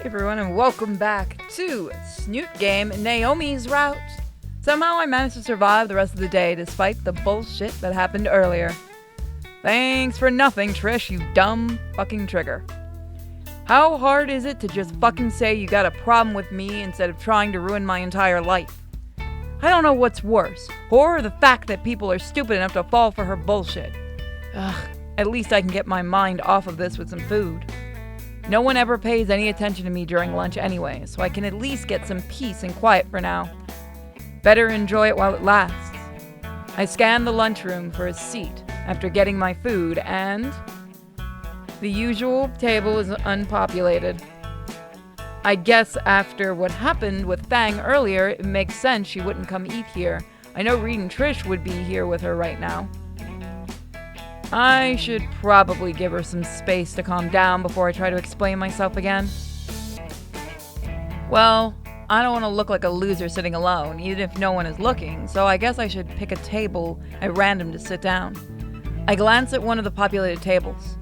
Everyone, and welcome back to Snoot Game, Naomi's Route. Somehow I managed to survive the rest of the day despite the bullshit that happened earlier. Thanks for nothing, Trish, you dumb fucking trigger. How hard is it to just fucking say you got a problem with me instead of trying to ruin my entire life? I don't know what's worse, her or the fact that people are stupid enough to fall for her bullshit. Ugh, at least I can get my mind off of this with some food. No one ever pays any attention to me during lunch anyway, so I can at least get some peace and quiet for now. Better enjoy it while it lasts. I scan the lunchroom for a seat after getting my food, and the usual table is unpopulated. I guess after what happened with Fang earlier, it makes sense she wouldn't come eat here. I know Reed and Trish would be here with her right now. I should probably give her some space to calm down before I try to explain myself again. Well, I don't want to look like a loser sitting alone, even if no one is looking, so I guess I should pick a table at random to sit down. I glance at one of the populated tables.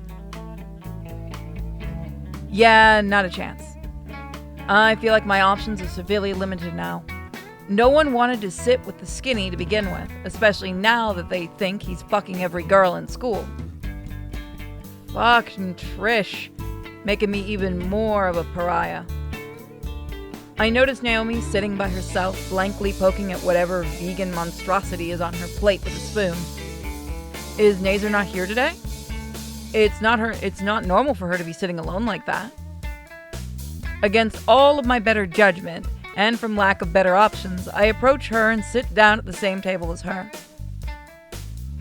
Yeah, not a chance. I feel like my options are severely limited now. No one wanted to sit with the skinny to begin with, especially now that they think he's fucking every girl in school. Fucking Trish, making me even more of a pariah. I notice Naomi sitting by herself, blankly poking at whatever vegan monstrosity is on her plate with a spoon. Is Nazar not here today? It's not normal for her to be sitting alone like that. Against all of my better judgment, and from lack of better options, I approach her and sit down at the same table as her.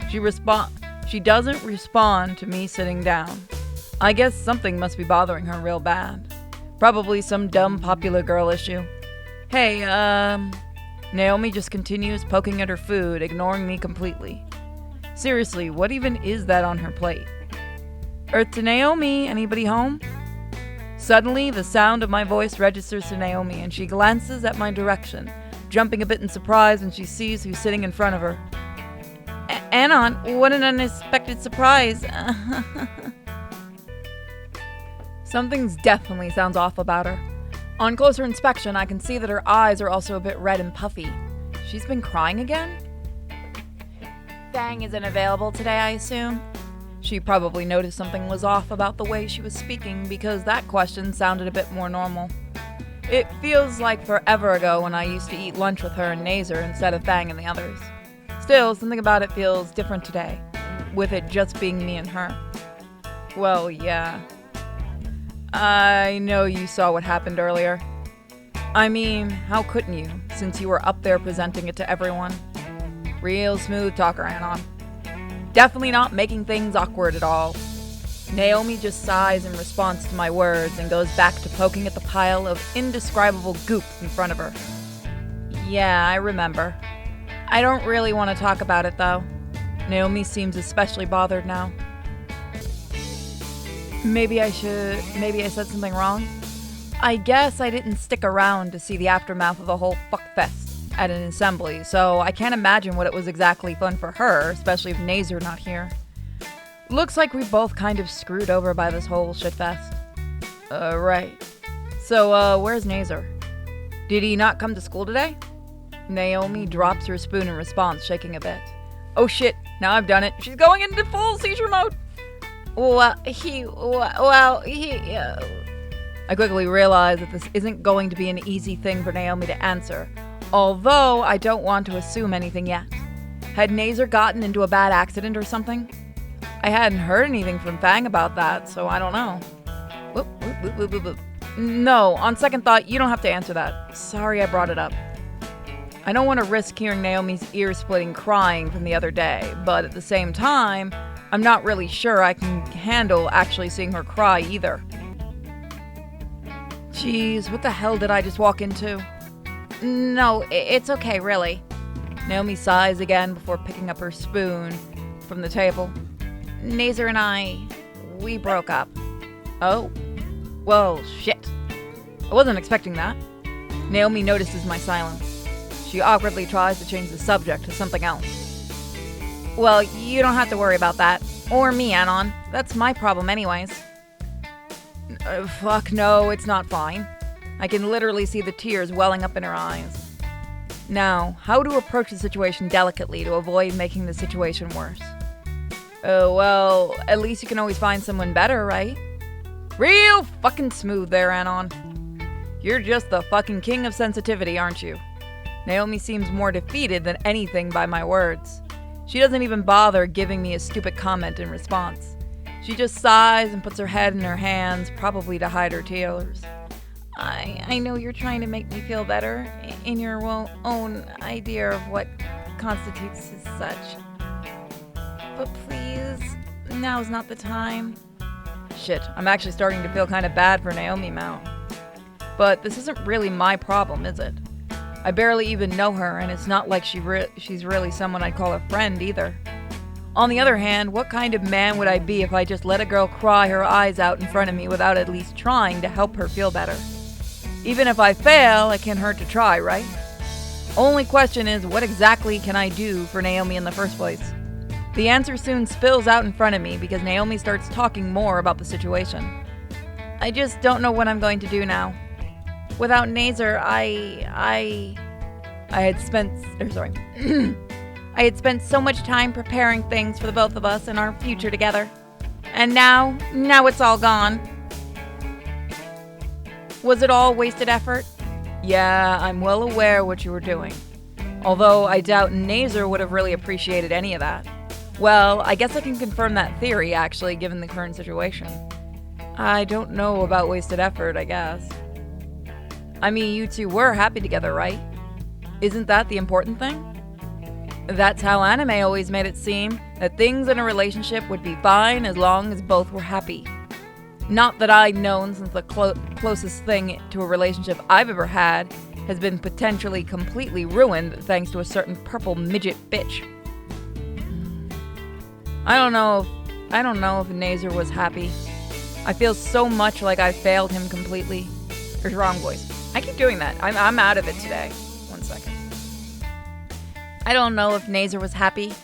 She doesn't respond to me sitting down. I guess something must be bothering her real bad. Probably some dumb popular girl issue. Hey, Naomi just continues poking at her food, ignoring me completely. Seriously, what even is that on her plate? To Naomi, anybody home? Suddenly, the sound of my voice registers to Naomi, and she glances at my direction, jumping a bit in surprise when she sees who's sitting in front of her. Anon, what an unexpected surprise. Something's definitely sounds off about her. On closer inspection, I can see that her eyes are also a bit red and puffy. She's been crying again? Fang isn't available today, I assume? She probably noticed something was off about the way she was speaking because that question sounded a bit more normal. It feels like forever ago when I used to eat lunch with her and Nazar instead of Fang and the others. Still, something about it feels different today, with it just being me and her. Well, yeah. I know you saw what happened earlier. I mean, how couldn't you, since you were up there presenting it to everyone? Real smooth talker, Anon. Definitely not making things awkward at all. Naomi just sighs in response to my words and goes back to poking at the pile of indescribable goop in front of her. Yeah, I remember. I don't really want to talk about it, though. Naomi seems especially bothered now. Maybe I said something wrong? I guess I didn't stick around to see the aftermath of the whole fuckfest at an assembly, so I can't imagine what it was exactly fun for her, especially if Nazar not here. Looks like we both kind of screwed over by this whole shitfest. Right. So, where's Nazar? Did he not come to school today? Naomi drops her spoon in response, shaking a bit. Oh shit, now I've done it. She's going into full seizure mode. I quickly realize that this isn't going to be an easy thing for Naomi to answer, although I don't want to assume anything yet. Had Nazar gotten into a bad accident or something? I hadn't heard anything from Fang about that, so I don't know. Whoop. No, on second thought, you don't have to answer that. Sorry I brought it up. I don't want to risk hearing Naomi's ear-splitting crying from the other day, but at the same time, I'm not really sure I can handle actually seeing her cry either. Jeez, what the hell did I just walk into? No, it's okay, really. Naomi sighs again before picking up her spoon from the table. Nazar and we broke up. Oh. Well, shit. I wasn't expecting that. Naomi notices my silence. She awkwardly tries to change the subject to something else. Well, you don't have to worry about that. Or me, Anon. That's my problem anyways. Fuck no, it's not fine. I can literally see the tears welling up in her eyes. Now, how to approach the situation delicately to avoid making the situation worse? Well, at least you can always find someone better, right? Real fucking smooth there, Anon. You're just the fucking king of sensitivity, aren't you? Naomi seems more defeated than anything by my words. She doesn't even bother giving me a stupid comment in response. She just sighs and puts her head in her hands, probably to hide her tears. I know you're trying to make me feel better in your own idea of what constitutes as such. But please, now's not the time. Shit, I'm actually starting to feel kind of bad for Naomi now. But this isn't really my problem, is it? I barely even know her, and it's not like she's really someone I'd call a friend either. On the other hand, what kind of man would I be if I just let a girl cry her eyes out in front of me without at least trying to help her feel better? Even if I fail, it can't hurt to try, right? Only question is, what exactly can I do for Naomi in the first place? The answer soon spills out in front of me because Naomi starts talking more about the situation. I just don't know what I'm going to do now. Without Nazar, I had spent so much time preparing things for the both of us and our future together. And now it's all gone. Was it all wasted effort? Yeah, I'm well aware what you were doing. Although I doubt Nazar would have really appreciated any of that. Well, I guess I can confirm that theory, actually, given the current situation. I don't know about wasted effort, I guess. I mean, you two were happy together, right? Isn't that the important thing? That's how anime always made it seem, that things in a relationship would be fine as long as both were happy. Not that I'd known, since the closest thing to a relationship I've ever had has been potentially completely ruined thanks to a certain purple midget bitch. I don't know if Nazar was happy. I feel so much like I failed him completely. There's wrong voice. I keep doing that. I'm out of it today. 1 second. I don't know if Nazar was happy.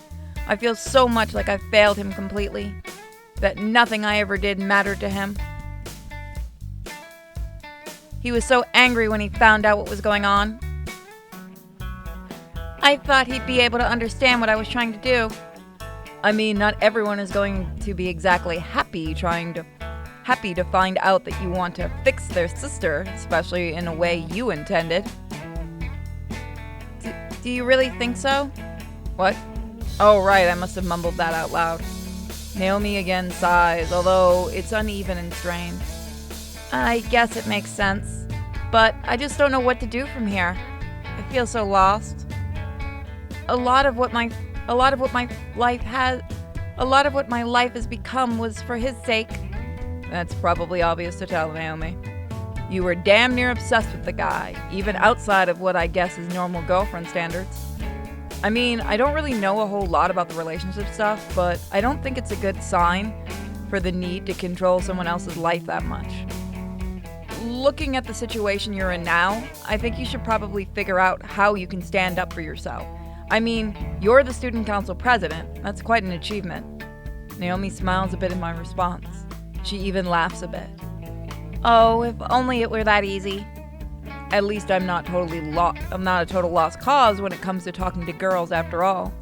I feel so much like I failed him completely. That nothing I ever did mattered to him. He was so angry when he found out what was going on. I thought he'd be able to understand what I was trying to do. I mean, not everyone is going to be exactly happy to find out that you want to fix their sister, especially in a way you intended. Do you really think so? What? Oh, right, I must have mumbled that out loud. Naomi again sighs, although it's uneven and strained. I guess it makes sense, but I just don't know what to do from here. I feel so lost. A lot of what my life has become was for his sake. That's probably obvious to tell, Naomi. You were damn near obsessed with the guy, even outside of what I guess is normal girlfriend standards. I mean, I don't really know a whole lot about the relationship stuff, but I don't think it's a good sign for the need to control someone else's life that much. Looking at the situation you're in now, I think you should probably figure out how you can stand up for yourself. I mean, you're the student council president. That's quite an achievement. Naomi smiles a bit in my response. She even laughs a bit. Oh, if only it were that easy. At least I'm not a total lost cause when it comes to talking to girls after all.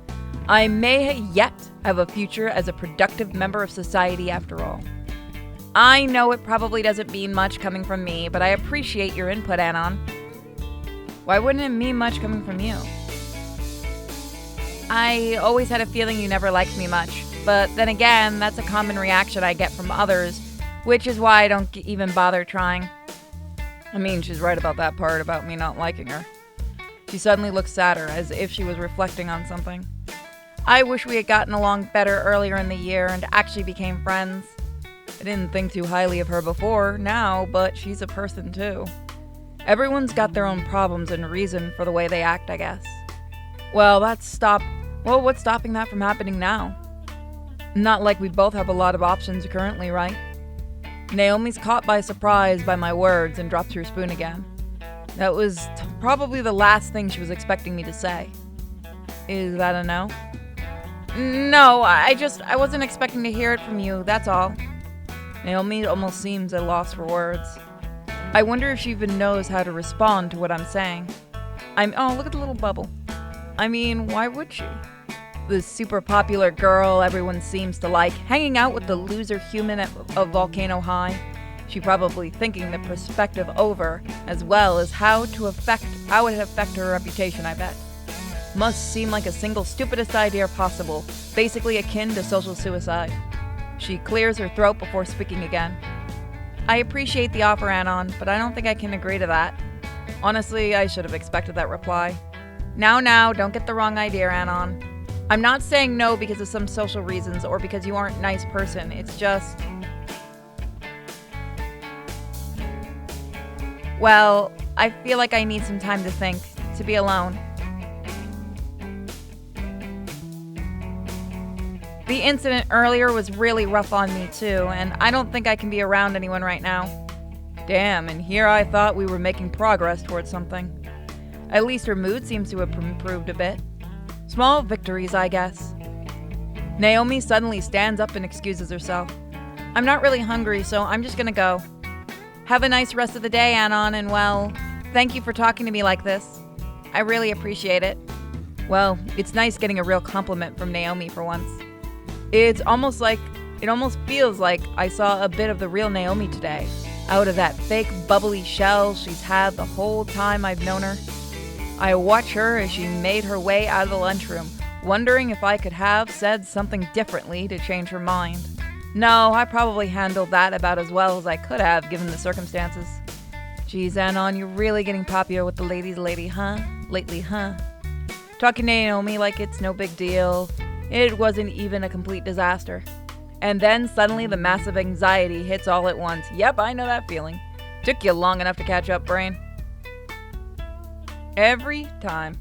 I may yet have a future as a productive member of society after all. I know it probably doesn't mean much coming from me, but I appreciate your input, Anon. Why wouldn't it mean much coming from you? I always had a feeling you never liked me much, but then again, that's a common reaction I get from others, which is why I don't even bother trying. I mean, she's right about that part about me not liking her. She suddenly looks sadder, as if she was reflecting on something. I wish we had gotten along better earlier in the year and actually became friends. I didn't think too highly of her before, now, but she's a person too. Everyone's got their own problems and reason for the way they act, I guess. Well, what's stopping that from happening now? Not like we both have a lot of options currently, right? Naomi's caught by surprise by my words and drops her spoon again. That was probably the last thing she was expecting me to say. Is that a no? No, I wasn't expecting to hear it from you, that's all. Naomi almost seems at a loss for words. I wonder if she even knows how to respond to what I'm saying. Oh, look at the little bubble. I mean, why would she? The super popular girl everyone seems to like, hanging out with the loser human of Volcano High. She probably thinking the perspective over, as well as how it affect her reputation, I bet. Must seem like a single stupidest idea possible, basically akin to social suicide. She clears her throat before speaking again. I appreciate the offer, Anon, but I don't think I can agree to that. Honestly, I should have expected that reply. Now, don't get the wrong idea, Anon. I'm not saying no because of some social reasons or because you aren't a nice person. It's just... Well, I feel like I need some time to think, to be alone. The incident earlier was really rough on me too, and I don't think I can be around anyone right now. Damn, and here I thought we were making progress towards something. At least her mood seems to have improved a bit. Small victories, I guess. Naomi suddenly stands up and excuses herself. I'm not really hungry, so I'm just gonna go. Have a nice rest of the day, Anon, and well, thank you for talking to me like this. I really appreciate it. Well, it's nice getting a real compliment from Naomi for once. It almost feels like I saw a bit of the real Naomi today, out of that fake bubbly shell she's had the whole time I've known her. I watch her as she made her way out of the lunchroom, wondering if I could have said something differently to change her mind. No, I probably handled that about as well as I could have given the circumstances. Geez, Anon, you're really getting popular with the ladies lately, huh? Talking to Naomi like it's no big deal. It wasn't even a complete disaster. And then suddenly the massive anxiety hits all at once. Yep, I know that feeling. Took you long enough to catch up, brain. Every time.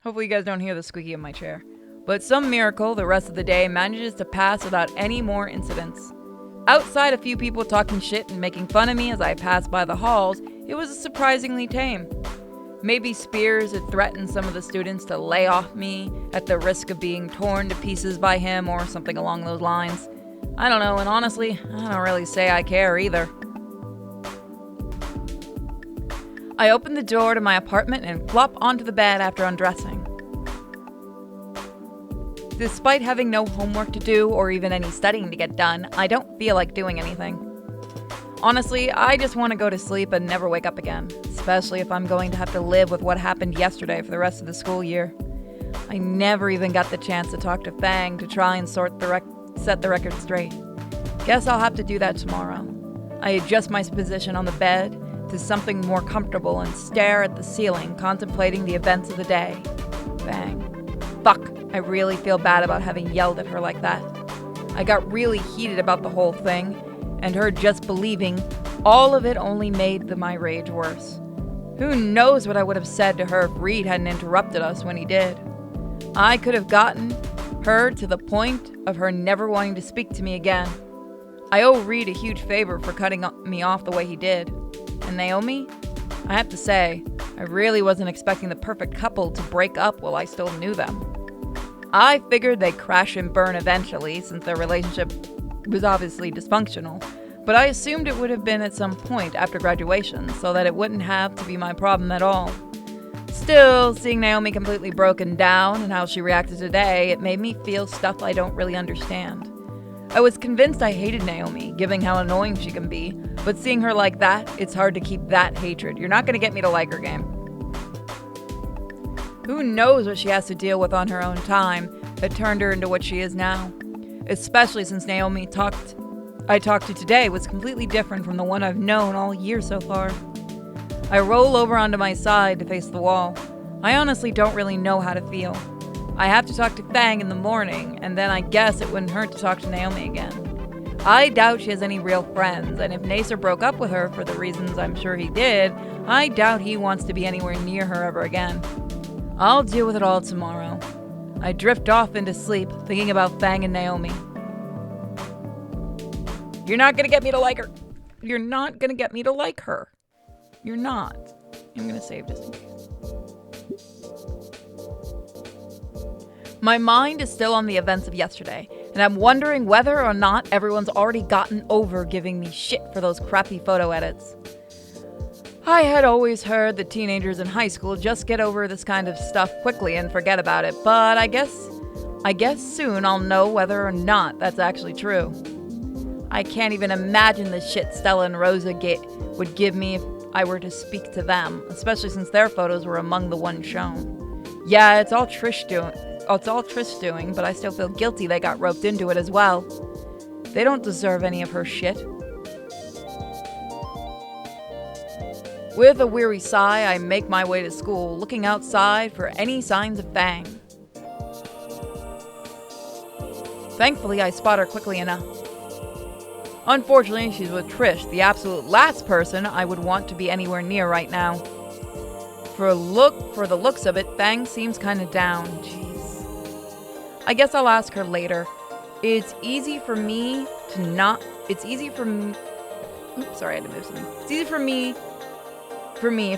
Hopefully you guys don't hear the squeaky in my chair. But some miracle, the rest of the day manages to pass without any more incidents. Outside a few people talking shit and making fun of me as I passed by the halls, it was surprisingly tame. Maybe Spears had threatened some of the students to lay off me at the risk of being torn to pieces by him or something along those lines. I don't know, and honestly, I don't really say I care either. I opened the door to my apartment and flop onto the bed after undressing. Despite having no homework to do or even any studying to get done, I don't feel like doing anything. Honestly, I just want to go to sleep and never wake up again, especially if I'm going to have to live with what happened yesterday for the rest of the school year. I never even got the chance to talk to Fang to try and set the record straight. Guess I'll have to do that tomorrow. I adjust my position on the bed to something more comfortable and stare at the ceiling, contemplating the events of the day. Fang. Fuck, I really feel bad about having yelled at her like that. I got really heated about the whole thing, and her just believing all of it only made my rage worse. Who knows what I would have said to her if Reed hadn't interrupted us when he did. I could have gotten her to the point of her never wanting to speak to me again. I owe Reed a huge favor for cutting me off the way he did. And Naomi, I have to say, I really wasn't expecting the perfect couple to break up while I still knew them. I figured they'd crash and burn eventually, since their relationship was obviously dysfunctional, but I assumed it would have been at some point after graduation, so that it wouldn't have to be my problem at all. Still, seeing Naomi completely broken down and how she reacted today, it made me feel stuff I don't really understand. I was convinced I hated Naomi, given how annoying she can be, but seeing her like that, it's hard to keep that hatred. You're not going to get me to like her, game. Who knows what she has to deal with on her own time that turned her into what she is now? Especially since Naomi I talked to today was completely different from the one I've known all year so far. I roll over onto my side to face the wall. I honestly don't really know how to feel. I have to talk to Fang in the morning, and then I guess it wouldn't hurt to talk to Naomi again. I doubt she has any real friends, and if Nacer broke up with her for the reasons I'm sure he did, I doubt he wants to be anywhere near her ever again. I'll deal with it all tomorrow. I drift off into sleep, thinking about Fang and Naomi. You're not gonna get me to like her. You're not gonna get me to like her. You're not. I'm gonna save just in case. My mind is still on the events of yesterday, and I'm wondering whether or not everyone's already gotten over giving me shit for those crappy photo edits. I had always heard that teenagers in high school just get over this kind of stuff quickly and forget about it, but I guess soon I'll know whether or not that's actually true. I can't even imagine the shit Stella and Rosa would give me if I were to speak to them, especially since their photos were among the ones shown. Yeah, it's all Trish doing, but I still feel guilty they got roped into it as well. They don't deserve any of her shit. With a weary sigh, I make my way to school, looking outside for any signs of Fang. Thankfully, I spot her quickly enough. Unfortunately, she's with Trish, the absolute last person I would want to be anywhere near right now. For the looks of it, Fang seems kind of down. Jeez. I guess I'll ask her later. It's easy for me if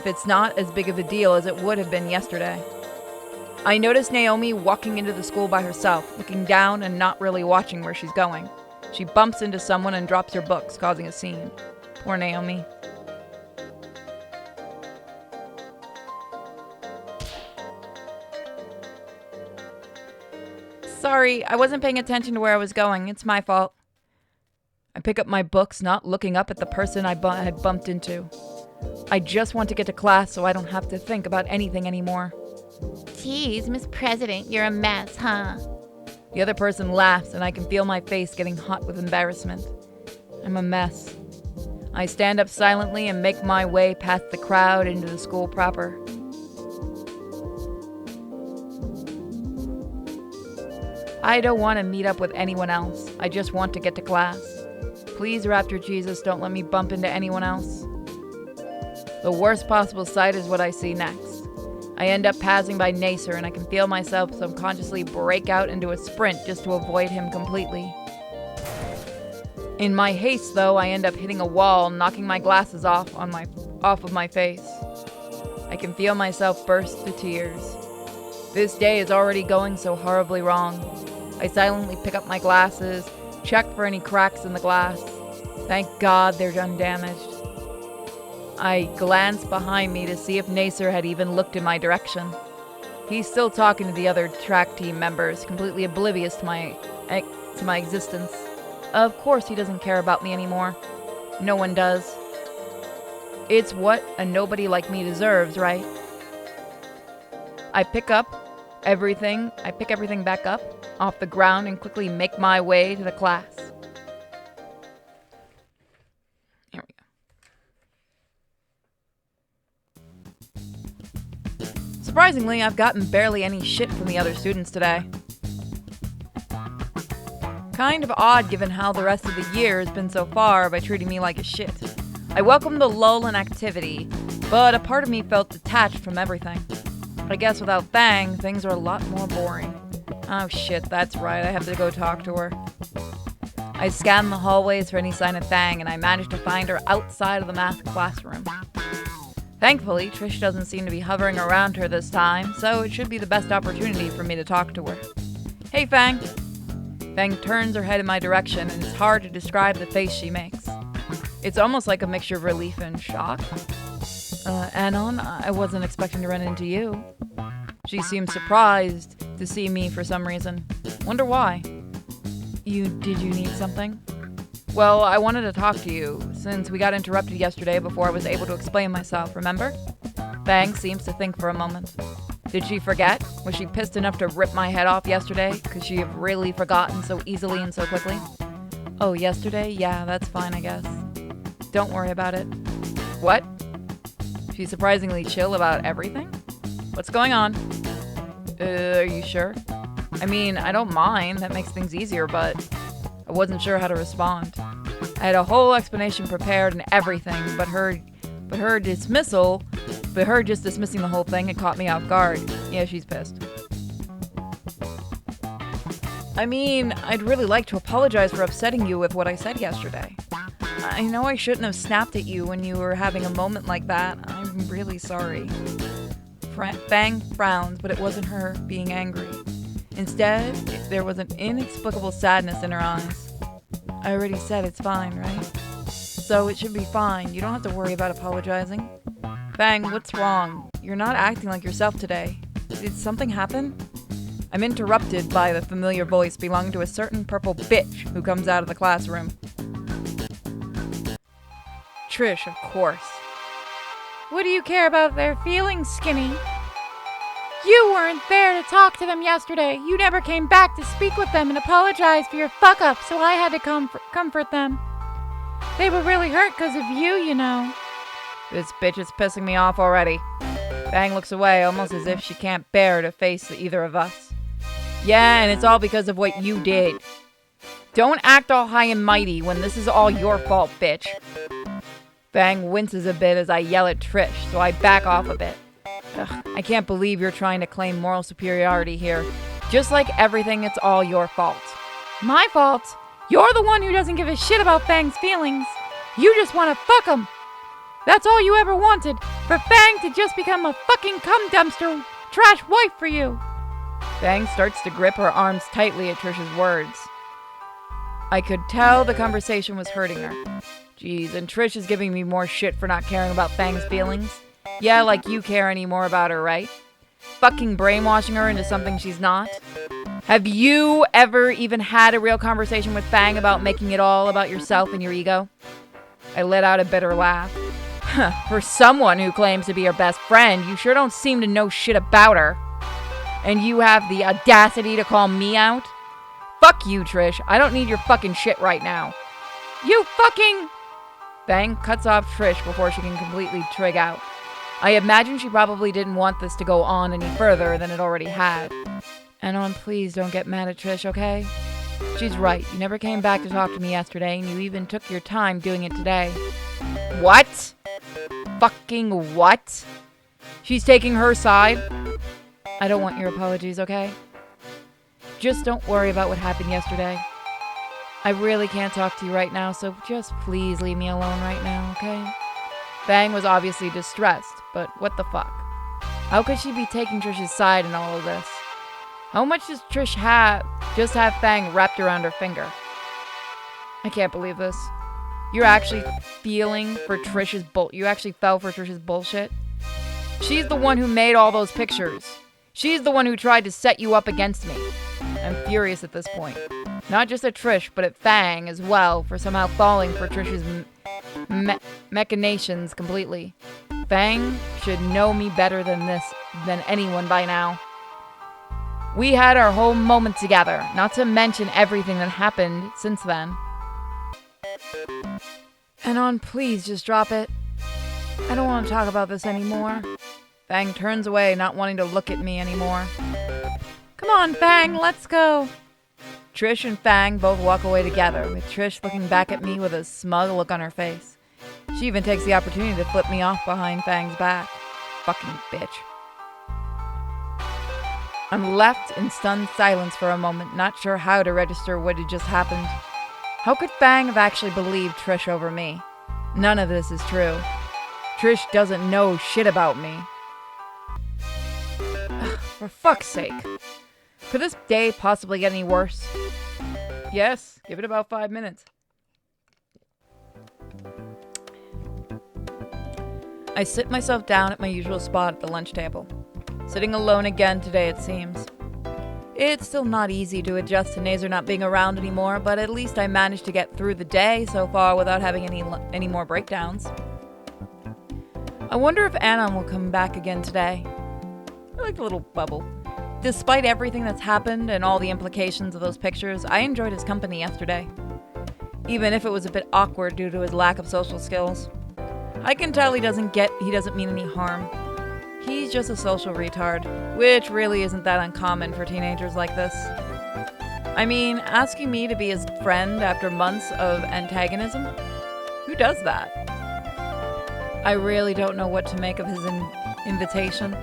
it's not as big of a deal as it would have been yesterday. I notice Naomi walking into the school by herself, looking down and not really watching where she's going. She bumps into someone and drops her books, causing a scene. Poor Naomi. Sorry, I wasn't paying attention to where I was going. It's my fault. I pick up my books, not looking up at the person I had bumped into. I just want to get to class so I don't have to think about anything anymore. Geez, Miss President, you're a mess, huh? The other person laughs, and I can feel my face getting hot with embarrassment. I'm a mess. I stand up silently and make my way past the crowd into the school proper. I don't want to meet up with anyone else. I just want to get to class. Please, Raptor Jesus, don't let me bump into anyone else. The worst possible sight is what I see next. I end up passing by Nacer, and I can feel myself subconsciously break out into a sprint just to avoid him completely. In my haste, though, I end up hitting a wall, knocking my glasses off of my face. I can feel myself burst to tears. This day is already going so horribly wrong. I silently pick up my glasses, check for any cracks in the glass. Thank God they're undamaged. I glance behind me to see if Nacer had even looked in my direction. He's still talking to the other track team members, completely oblivious to my existence. Of course he doesn't care about me anymore. No one does. It's what a nobody like me deserves, right? I pick everything back up off the ground and quickly make my way to the class. Here we go. Surprisingly, I've gotten barely any shit from the other students today. Kind of odd given how the rest of the year has been so far by treating me like a shit. I welcomed the lull in activity, but a part of me felt detached from everything. I guess without Fang, things are a lot more boring. Oh shit, that's right, I have to go talk to her. I scan the hallways for any sign of Fang, and I manage to find her outside of the math classroom. Thankfully, Trish doesn't seem to be hovering around her this time, so it should be the best opportunity for me to talk to her. Hey, Fang. Fang turns her head in my direction, and it's hard to describe the face she makes. It's almost like a mixture of relief and shock. Anon, I wasn't expecting to run into you. She seems surprised to see me for some reason. Wonder why. Did you need something? Well, I wanted to talk to you, since we got interrupted yesterday before I was able to explain myself, remember? Fang seems to think for a moment. Did she forget? Was she pissed enough to rip my head off yesterday? Could she have really forgotten so easily and so quickly? Oh, yesterday? Yeah, that's fine, I guess. Don't worry about it. What? She's surprisingly chill about everything? What's going on? Are you sure? I mean, I don't mind. That makes things easier, but I wasn't sure how to respond. I had a whole explanation prepared and everything, but her just dismissing the whole thing, it caught me off guard. Yeah, she's pissed. I mean, I'd really like to apologize for upsetting you with what I said yesterday. I know I shouldn't have snapped at you when you were having a moment like that. I'm really sorry. Fang frowned, but it wasn't her being angry. Instead, there was an inexplicable sadness in her eyes. I already said it's fine, right? So it should be fine. You don't have to worry about apologizing. Fang, what's wrong? You're not acting like yourself today. Did something happen? I'm interrupted by the familiar voice belonging to a certain purple bitch who comes out of the classroom. Trish, of course. What do you care about their feelings, Skinny? You weren't there to talk to them yesterday. You never came back to speak with them and apologize for your fuck-up, so I had to comfort them. They were really hurt because of you, you know. This bitch is pissing me off already. Fang looks away, almost as if she can't bear to face either of us. Yeah, and it's all because of what you did. Don't act all high and mighty when this is all your fault, bitch. Fang winces a bit as I yell at Trish, so I back off a bit. Ugh, I can't believe you're trying to claim moral superiority here. Just like everything, it's all your fault. My fault? You're the one who doesn't give a shit about Fang's feelings. You just want to fuck him. That's all you ever wanted, for Fang to just become a fucking cum dumpster trash wife for you. Fang starts to grip her arms tightly at Trish's words. I could tell the conversation was hurting her. Jeez, and Trish is giving me more shit for not caring about Fang's feelings. Yeah, like you care any more about her, right? Fucking brainwashing her into something she's not. Have you ever even had a real conversation with Fang about making it all about yourself and your ego? I let out a bitter laugh. For someone who claims to be her best friend, you sure don't seem to know shit about her. And you have the audacity to call me out? Fuck you, Trish. I don't need your fucking shit right now. You fucking... Fang cuts off Trish before she can completely trig out. I imagine she probably didn't want this to go on any further than it already had. And please don't get mad at Trish, okay? She's right. You never came back to talk to me yesterday, and you even took your time doing it today. What? Fucking what? She's taking her side? I don't want your apologies, okay? Just don't worry about what happened yesterday. I really can't talk to you right now, so just please leave me alone right now, okay? Fang was obviously distressed, but what the fuck? How could she be taking Trish's side in all of this? How much does Trish just have Fang wrapped around her finger? I can't believe this. You're actually feeling for Trish's you actually fell for Trish's bullshit? She's the one who made all those pictures. She's the one who tried to set you up against me. I'm furious at this point. Not just at Trish, but at Fang as well for somehow falling for Trish's machinations completely. Fang should know me better than anyone by now. We had our whole moment together, not to mention everything that happened since then. And please just drop it. I don't want to talk about this anymore. Fang turns away, not wanting to look at me anymore. Come on, Fang, let's go. Trish and Fang both walk away together, with Trish looking back at me with a smug look on her face. She even takes the opportunity to flip me off behind Fang's back. Fucking bitch. I'm left in stunned silence for a moment, not sure how to register what had just happened. How could Fang have actually believed Trish over me? None of this is true. Trish doesn't know shit about me. For fuck's sake. Could this day possibly get any worse? Yes, give it about 5 minutes. I sit myself down at my usual spot at the lunch table. Sitting alone again today, it seems. It's still not easy to adjust to Nazer not being around anymore, but at least I managed to get through the day so far without having any more breakdowns. I wonder if Anna will come back again today. I like the little bubble. Despite everything that's happened and all the implications of those pictures, I enjoyed his company yesterday. Even if it was a bit awkward due to his lack of social skills. I can tell he doesn't mean any harm. He's just a social retard, which really isn't that uncommon for teenagers like this. I mean, asking me to be his friend after months of antagonism? Who does that? I really don't know what to make of his invitation.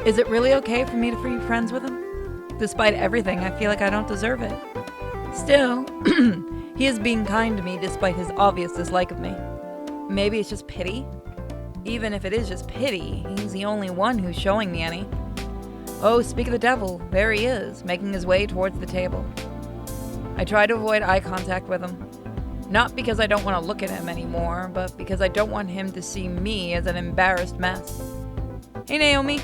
Is it really okay for me to be friends with him? Despite everything, I feel like I don't deserve it. Still, He is being kind to me despite his obvious dislike of me. Maybe it's just pity? Even if it is just pity, he's the only one who's showing me any. Oh, speak of the devil, there he is, making his way towards the table. I try to avoid eye contact with him. Not because I don't want to look at him anymore, but because I don't want him to see me as an embarrassed mess. Hey, Naomi.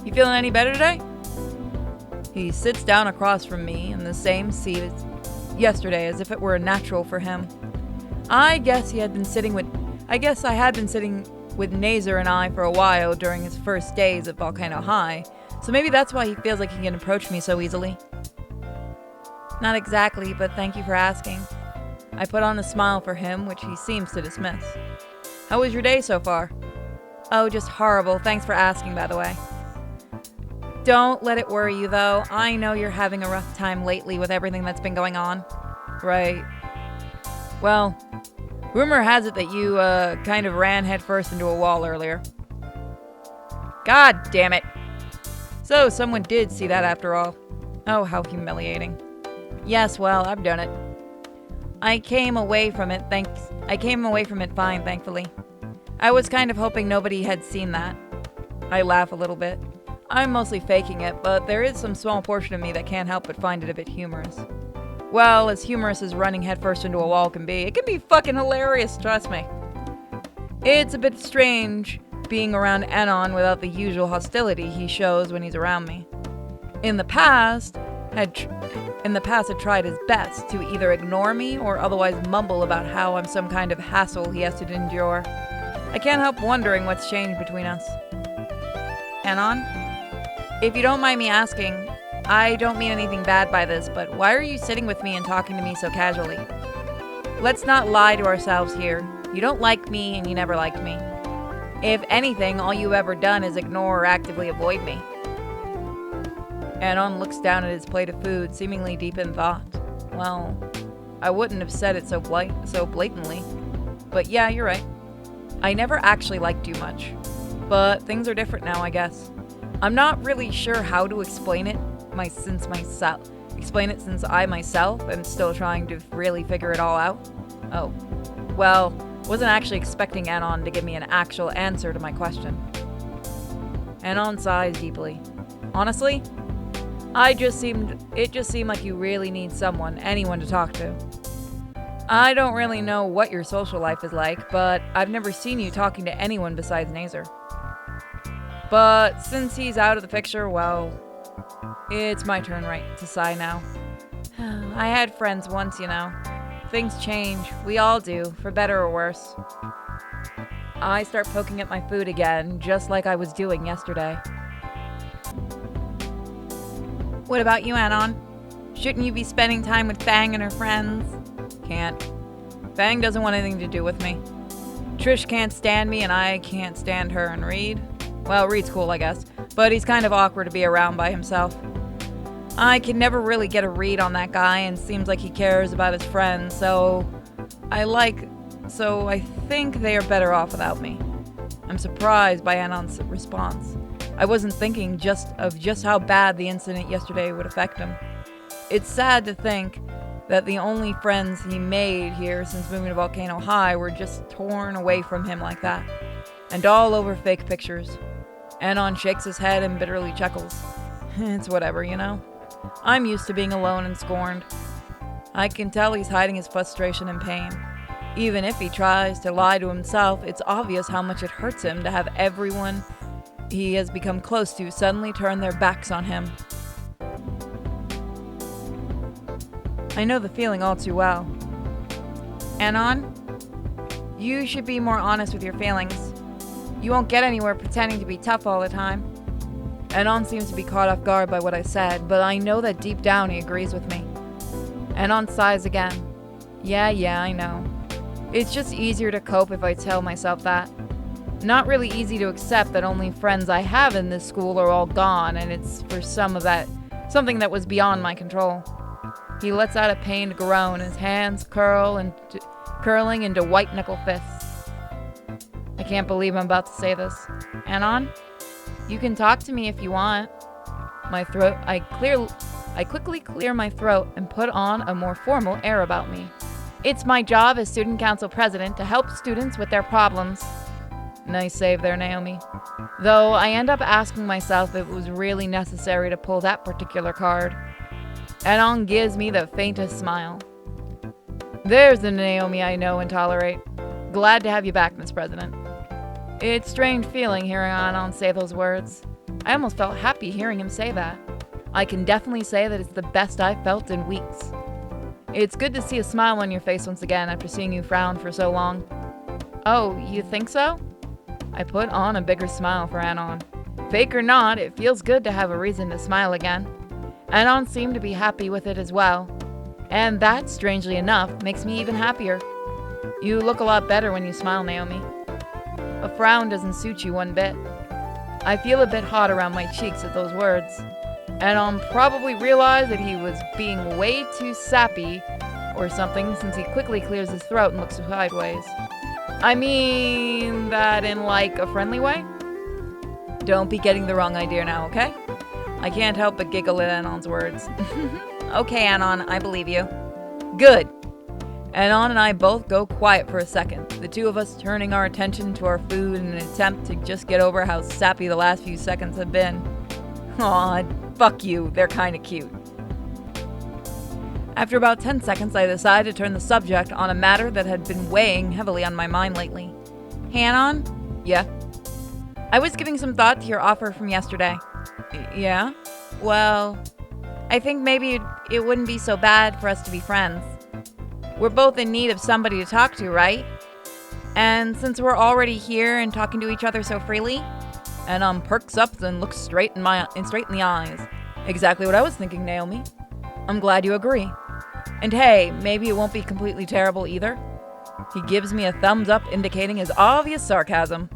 You feeling any better today? He sits down across from me in the same seat as yesterday, as if it were natural for him. I guess I had been sitting with Nazar and I for a while during his first days at Volcano High, so maybe that's why he feels like he can approach me so easily. Not exactly, but thank you for asking. I put on a smile for him, which he seems to dismiss. How was your day so far? Oh, just horrible. Thanks for asking, by the way. Don't let it worry you, though. I know you're having a rough time lately with everything that's been going on. Right. Well, rumor has it that you, kind of ran headfirst into a wall earlier. God damn it. So, someone did see that after all. Oh, how humiliating. Yes, well, I've done it. I came away from it fine, thankfully. I was kind of hoping nobody had seen that. I laugh a little bit. I'm mostly faking it, but there is some small portion of me that can't help but find it a bit humorous. Well, as humorous as running headfirst into a wall can be, it can be fucking hilarious, trust me. It's a bit strange being around Anon without the usual hostility he shows when he's around me. In the past, had tried his best to either ignore me or otherwise mumble about how I'm some kind of hassle he has to endure. I can't help wondering what's changed between us. Anon? If you don't mind me asking, I don't mean anything bad by this, but why are you sitting with me and talking to me so casually? Let's not lie to ourselves here. You don't like me and you never liked me. If anything, all you've ever done is ignore or actively avoid me. Anon looks down at his plate of food, seemingly deep in thought. Well, I wouldn't have said it so blatantly. But yeah, you're right. I never actually liked you much. But things are different now, I guess. I'm not really sure how to explain it since I myself am still trying to really figure it all out. Oh. Well, wasn't actually expecting Anon to give me an actual answer to my question. Anon sighs deeply. Honestly, it just seemed like you really need anyone to talk to. I don't really know what your social life is like, but I've never seen you talking to anyone besides Nazar. But since he's out of the picture, well, it's my turn to sigh now. I had friends once, you know. Things change. We all do, for better or worse. I start poking at my food again, just like I was doing yesterday. What about you, Anon? Shouldn't you be spending time with Fang and her friends? Can't. Fang doesn't want anything to do with me. Trish can't stand me and I can't stand her, and Reed? Well, Reed's cool, I guess, but he's kind of awkward to be around by himself. I can never really get a read on that guy and seems like he cares about his friends, so I think they are better off without me. I'm surprised by Anon's response. I wasn't thinking just how bad the incident yesterday would affect him. It's sad to think that the only friends he made here since moving to Volcano High were just torn away from him like that. And all over fake pictures. Anon shakes his head and bitterly chuckles. It's whatever, you know? I'm used to being alone and scorned. I can tell he's hiding his frustration and pain. Even if he tries to lie to himself, it's obvious how much it hurts him to have everyone he has become close to suddenly turn their backs on him. I know the feeling all too well. Anon, you should be more honest with your feelings. You won't get anywhere pretending to be tough all the time. Anon seems to be caught off guard by what I said, but I know that deep down he agrees with me. Anon sighs again. Yeah, I know. It's just easier to cope if I tell myself that. Not really easy to accept that only friends I have in this school are all gone, and it's for something that was beyond my control. He lets out a pained groan, his hands curling into white knuckle fists. I can't believe I'm about to say this. Anon, you can talk to me if you want. I I quickly clear my throat and put on a more formal air about me. It's my job as student council president to help students with their problems. Nice save there, Naomi. Though I end up asking myself if it was really necessary to pull that particular card. Anon gives me the faintest smile. There's the Naomi I know and tolerate. Glad to have you back, Miss President. It's strange feeling hearing Anon say those words. I almost felt happy hearing him say that. I can definitely say that it's the best I've felt in weeks. It's good to see a smile on your face once again after seeing you frown for so long. Oh, you think so? I put on a bigger smile for Anon. Fake or not, it feels good to have a reason to smile again. Anon seemed to be happy with it as well. And that, strangely enough, makes me even happier. You look a lot better when you smile, Naomi. A frown doesn't suit you one bit. I feel a bit hot around my cheeks at those words. Anon probably realized that he was being way too sappy or something since he quickly clears his throat and looks sideways. I mean that in like a friendly way? Don't be getting the wrong idea now, okay? I can't help but giggle at Anon's words. Okay, Anon, I believe you. Good. Anon and I both go quiet for a second, the two of us turning our attention to our food in an attempt to just get over how sappy the last few seconds have been. Aw, fuck you, they're kinda cute. After about 10 seconds, I decide to turn the subject on a matter that had been weighing heavily on my mind lately. Hey, Anon? Yeah? I was giving some thought to your offer from yesterday. Yeah? Well, I think maybe it wouldn't be so bad for us to be friends. We're both in need of somebody to talk to, right? And since we're already here and talking to each other so freely, Anon perks up and looks straight in the eyes. Exactly what I was thinking, Naomi. I'm glad you agree. And hey, maybe it won't be completely terrible either. He gives me a thumbs up indicating his obvious sarcasm.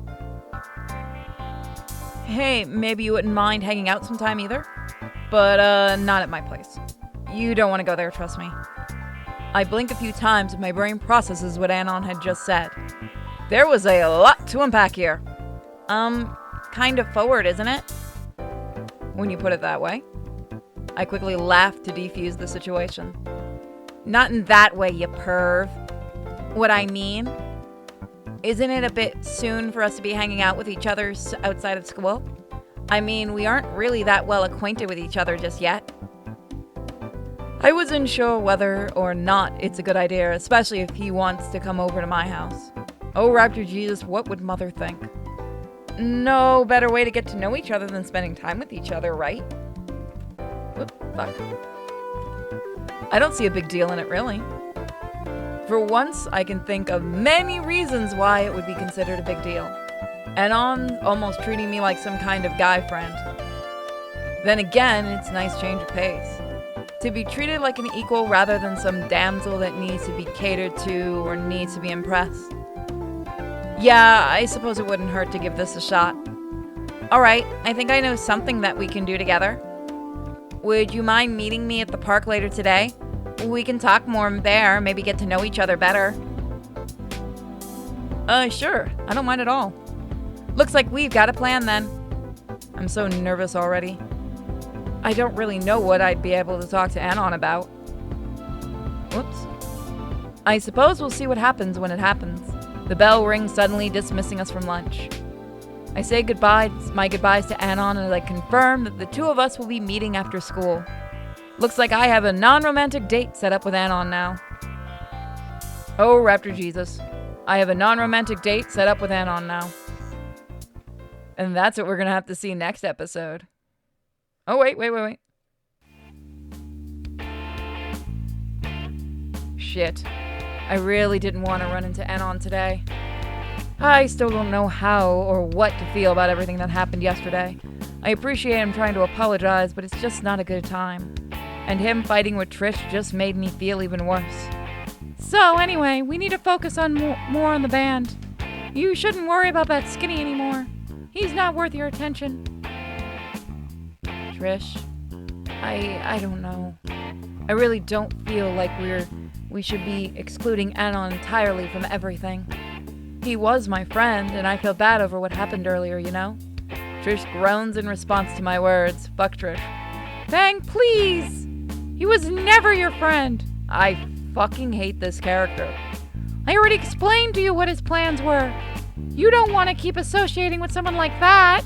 Hey, maybe you wouldn't mind hanging out sometime either? But, not at my place. You don't want to go there, trust me. I blink a few times and my brain processes what Anon had just said. There was a lot to unpack here. Kind of forward, isn't it? When you put it that way. I quickly laugh to defuse the situation. Not in that way, you perv. What I mean, isn't it a bit soon for us to be hanging out with each other outside of school? I mean, we aren't really that well acquainted with each other just yet. I wasn't sure whether or not it's a good idea, especially if he wants to come over to my house. Oh, Raptor Jesus, what would Mother think? No better way to get to know each other than spending time with each other, right? Oop, fuck. I don't see a big deal in it, really. For once, I can think of many reasons why it would be considered a big deal. Anon almost treating me like some kind of guy friend. Then again, it's a nice change of pace. To be treated like an equal rather than some damsel that needs to be catered to or needs to be impressed. Yeah, I suppose it wouldn't hurt to give this a shot. Alright, I think I know something that we can do together. Would you mind meeting me at the park later today? We can talk more there, maybe get to know each other better. Sure. I don't mind at all. Looks like we've got a plan then. I'm so nervous already. I don't really know what I'd be able to talk to Anon about. Whoops. I suppose we'll see what happens when it happens. The bell rings suddenly, dismissing us from lunch. I say my goodbyes to Anon as I confirm that the two of us will be meeting after school. Looks like I have a non-romantic date set up with Anon now. Oh, Raptor Jesus. I have a non-romantic date set up with Anon now. And that's what we're going to have to see next episode. Oh, wait. Shit. I really didn't want to run into Anon today. I still don't know how or what to feel about everything that happened yesterday. I appreciate him trying to apologize, but it's just not a good time. And him fighting with Trish just made me feel even worse. So anyway, we need to focus on more on the band. You shouldn't worry about that skinny anymore. He's not worth your attention. Trish, I don't know. I really don't feel like we should be excluding Anon entirely from everything. He was my friend, and I feel bad over what happened earlier, you know? Trish groans in response to my words. Fuck Trish. Bang, please! He was never your friend. I fucking hate this character. I already explained to you what his plans were. You don't want to keep associating with someone like that.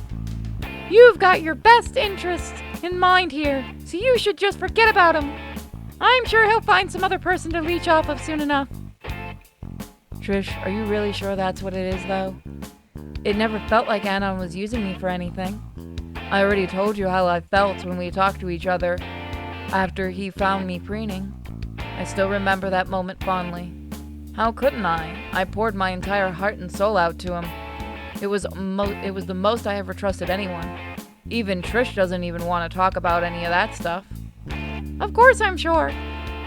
You've got your best interests in mind here, so you should just forget about him. I'm sure he'll find some other person to leech off of soon enough. Trish, are you really sure that's what it is, though? It never felt like Anon was using me for anything. I already told you how I felt when we talked to each other after he found me preening. I still remember that moment fondly. How couldn't I? I poured my entire heart and soul out to him. It was the most I ever trusted anyone. Even Trish doesn't even want to talk about any of that stuff. Of course I'm sure.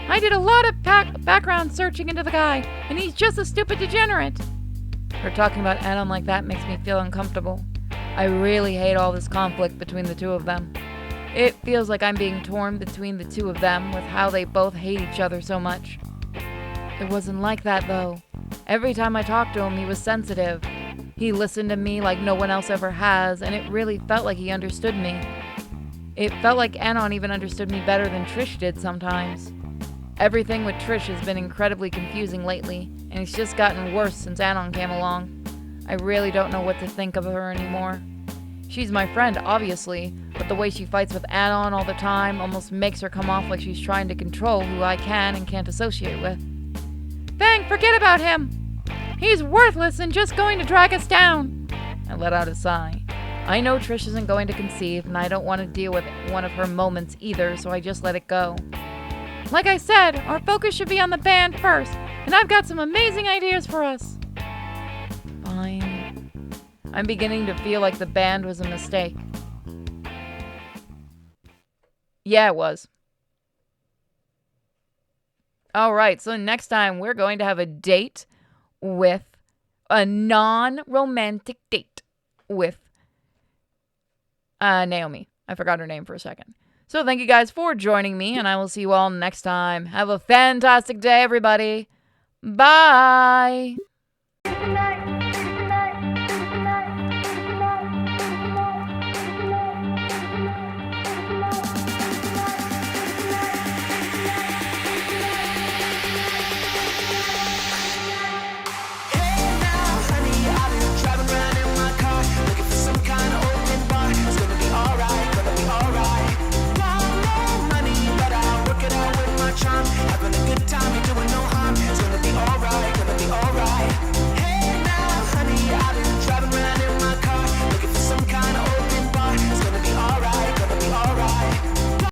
I did a lot of background searching into the guy, and he's just a stupid degenerate. Her talking about Anon like that makes me feel uncomfortable. I really hate all this conflict between the two of them. It feels like I'm being torn between the two of them with how they both hate each other so much. It wasn't like that, though. Every time I talked to him, he was sensitive. He listened to me like no one else ever has, and it really felt like he understood me. It felt like Anon even understood me better than Trish did sometimes. Everything with Trish has been incredibly confusing lately, and it's just gotten worse since Anon came along. I really don't know what to think of her anymore. She's my friend, obviously, but the way she fights with Anon all the time almost makes her come off like she's trying to control who I can and can't associate with. Then forget about him. He's worthless and just going to drag us down. I let out a sigh. I know Trish isn't going to conceive, and I don't want to deal with one of her moments either, so I just let it go. Like I said, our focus should be on the band first, and I've got some amazing ideas for us. Fine. I'm beginning to feel like the band was a mistake. Yeah, it was. Alright, so next time we're going to have a date with a non-romantic date with Naomi. I forgot her name for a second. So thank you guys for joining me, and I will see you all next time. Have a fantastic day, everybody. Bye.